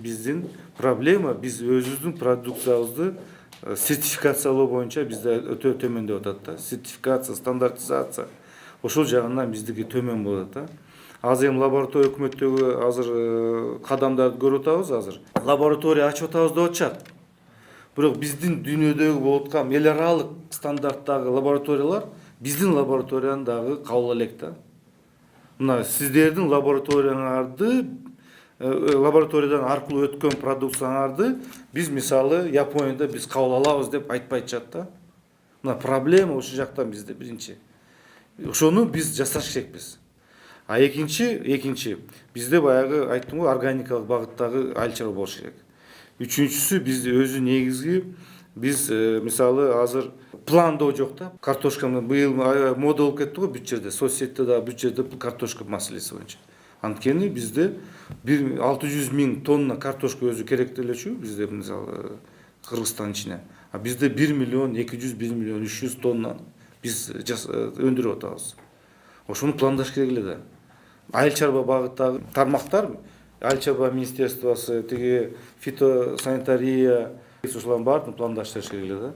Биздин проблема биз өзүбүздүн продукциябызды сертификациялоо боюнча бизде өтө төмөн деп атат да. Сертификация, стандартизация ошол жагынан биздики төмөн болот да. Азыр эми лаборатория өкмөттөгү азыр кадамдарды көрүп атабыз азыр. Лаборатория ачып атабыз деп атышат. Бирок биздин дүйнөдөгү болуп аткан эл аралык стандарттагы лабораториялар биздин лабораторияны дагы кабыл элек да. Мына сиздердин лабораториядан аркылуу өткөн продукцияларды биз мисалы Японияда биз кабыл алабыз деп айтпай атышат да. Мына проблема ушул жактан бизде биринчи. Ошону биз жасаш керекпиз. А экинчи бизде баягы айттым го органикалык багыттагы айыл чарба болуш керек. Үчүнчүсү биз өзү негизги биз мисалы азыр пландоо жок да. Картошканы быйыл мода болуп кетти го бүт жерде. Соцсетте дагы бүт жерде картошка маселеси боюнча. Анткени бизде 600 000 тонна картошка өзү керектелечү бизде мисалы Кыргызстан ичине. А бизде 1 миллион 200, 1 миллион 300 тонна биз өндүрүп атабыз. Ошону пландаш керек эле да. Айыл чарба багыттагы тармактар, айыл чарба министерствосы, тиги фитосанитария, ошолордун баарын пландаштырыш керек эле да.